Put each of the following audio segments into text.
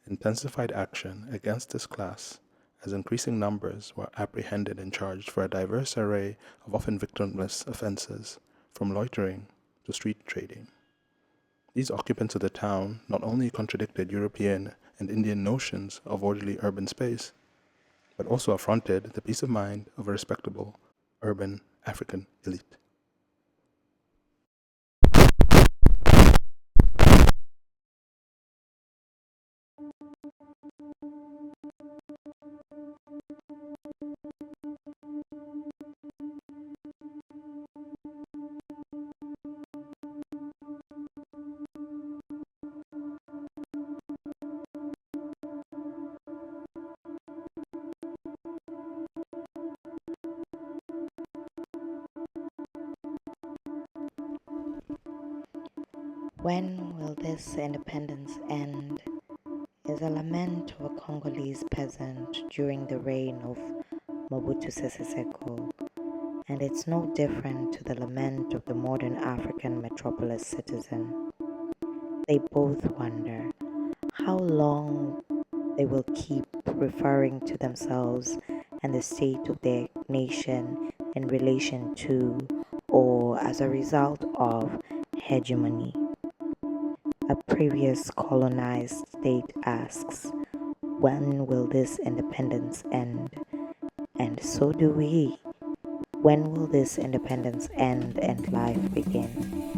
intensified action against this class as increasing numbers were apprehended and charged for a diverse array of often victimless offenses, from loitering to street trading. These occupants of the town not only contradicted European and Indian notions of orderly urban space, but also affronted the peace of mind of a respectable urban African elite. When will this independence end? Is a lament of a Congolese peasant during the reign of Mobutu Sese Seko, and it's no different to the lament of the modern African metropolis citizen. They both wonder how long they will keep referring to themselves and the state of their nation in relation to or as a result of hegemony. A previous colonized state asks, when will this independence end? And so do we. When will this independence end and life begin?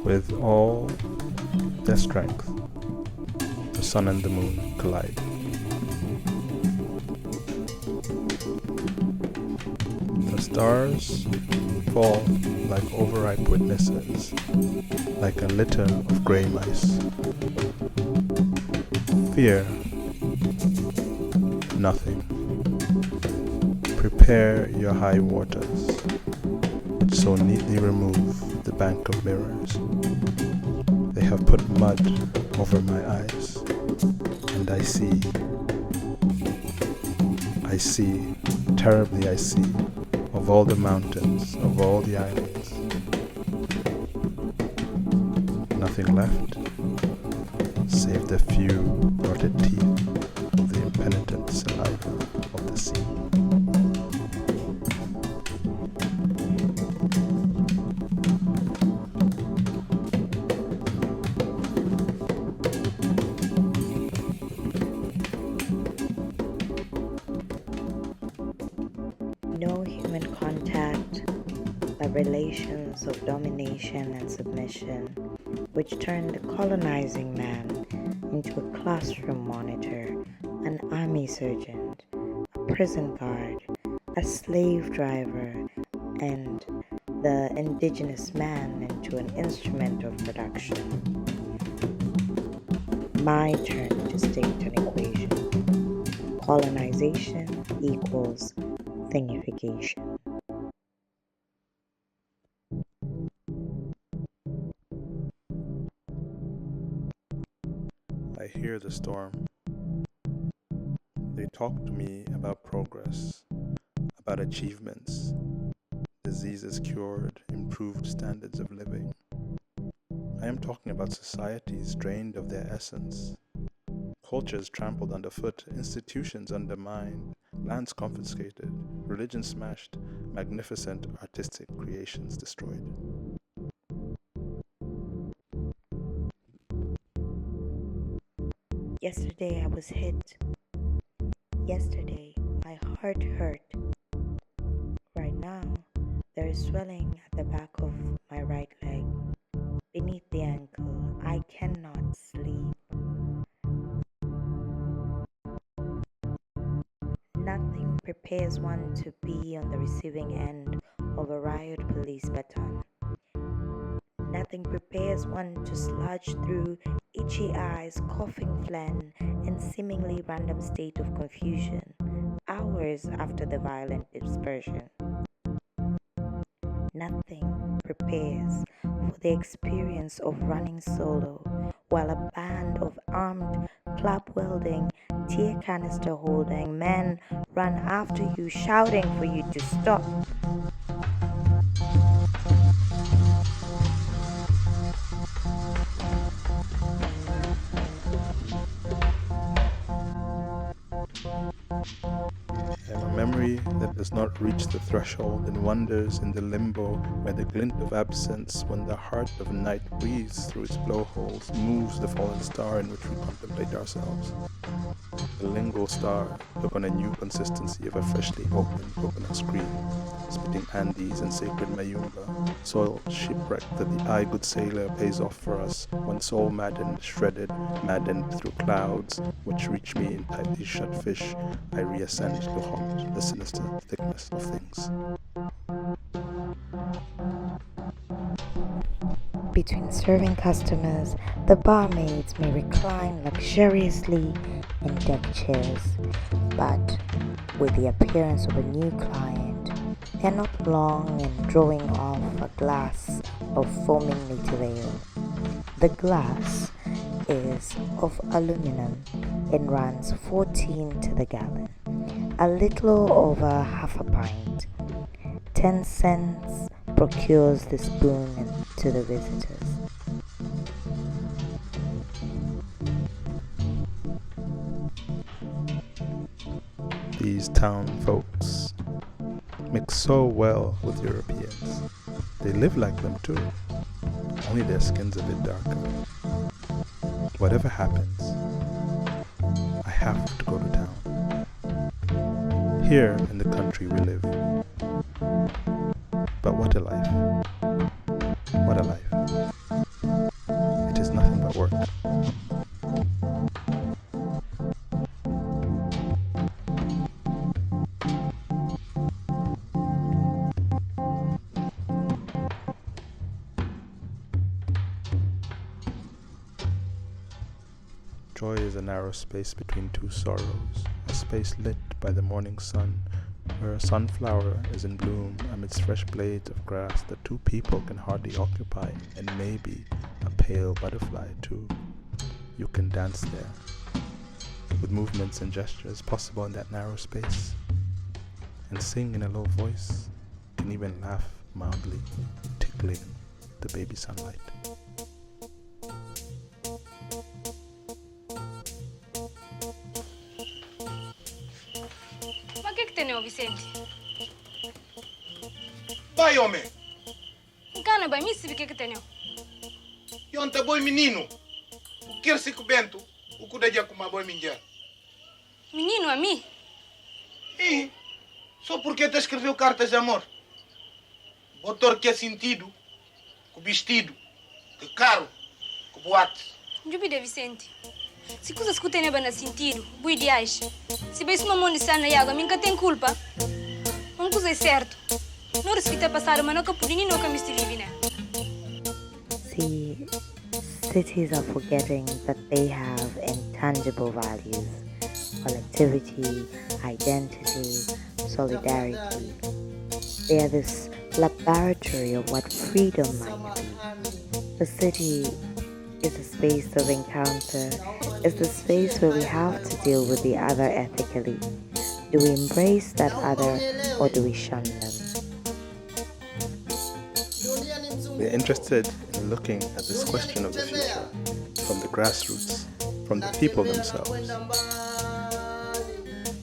With all their strength, the sun and the moon collide. The stars fall like overripe witnesses, like a litter of grey mice. Fear nothing. Prepare your high waters, which so neatly remove the bank of mirrors. They have put mud over my eyes, and I see, terribly I see, of all the mountains, of all the islands. Nothing left, save the few rotted teeth of the impenitent saliva of the sea. No human contact, but relations of domination and submission, which turned the colonizing man into a classroom monitor, an army sergeant, a prison guard, a slave driver, and the indigenous man into an instrument of production. My turn to state an equation. Colonization equals thingification. I hear the storm. They talk to me about progress, about achievements, diseases cured, improved standards of living. I am talking about societies drained of their essence, cultures trampled underfoot, institutions undermined, lands confiscated, religion smashed, magnificent artistic creations destroyed. Yesterday I was hit. Yesterday my heart hurt. Right now there is swelling at the back of my right leg. Beneath the ankle, I cannot sleep. Nothing prepares one to be on the receiving end of a riot police baton. Nothing prepares one to sludge through itchy eyes, coughing phlegm, and seemingly random state of confusion, hours after the violent dispersion. Nothing prepares for the experience of running solo while a band of armed, club wielding, tear canister holding men run after you, shouting for you to stop. I am a memory that does not reach the threshold and wanders in the limbo where the glint of absence, when the heart of night breathes through its blowholes, moves the fallen star in which we contemplate ourselves. The lingual star took on a new consistency of a freshly opened coconut screen, spitting Andes and sacred Mayumba, soil shipwrecked that the eye good sailor pays off for us, one soul maddened, shredded, maddened through clouds, which reach me in tightly shut fish, I reascend to haunt the sinister thickness of things. Between serving customers, the barmaids may recline luxuriously in deck chairs, but with the appearance of a new client, they are not long in drawing off a glass of foaming native ale. The glass is of aluminum and runs 14 to the gallon, a little over half a pint. 10 cents procures the spoon to the visitors. These town folks mix so well with Europeans. They live like them too, only their skin's a bit darker. Whatever happens, I have to go to town. Here in the country we live. But what a life. What a life. It is nothing but work. Joy is a narrow space between two sorrows, a space lit by the morning sun, where a sunflower is in bloom amidst fresh blades of grass that two people can hardly occupy, and maybe a pale butterfly too. You can dance there, with movements and gestures possible in that narrow space, and sing in a low voice, can even laugh mildly, tickling the baby sunlight. Vicente. Vai, homem! Encana, bem, me sabe o que é que tem? E onde boi menino? O que é esse bento? O que dá com uma boi minha? Menino, a mim? E só porque te escreveu cartas de amor. Botor que é sentido, com vestido, que caro, com boate. Jubida, Vicente. Se coisas que tem no sentido, boa ideais. Se bem se uma mão de sana e água, nunca tem culpa. Uma coisa é certo. Não respeita passar uma noca por ninguém nunca me estive, né? See, cities are forgetting that they have intangible values: collectivity, identity, solidarity. They are this laboratory of what freedom might be. The city is a space of encounter. It's the space where we have to deal with the other ethically. Do we embrace that other or do we shun them? We're interested in looking at this question of the future from the grassroots, from the people themselves.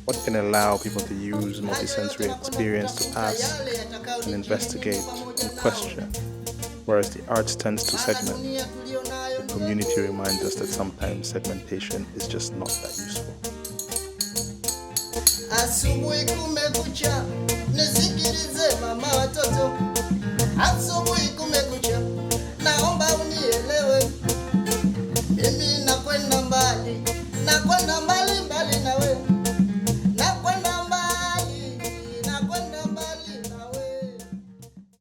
What can allow people to use multisensory experience to ask and investigate and question, whereas the arts tends to segment? The community reminds us that sometimes segmentation is just not that useful. Asubuhi kumekucha, nisikilize mama watoto. Asubuhi kumekucha.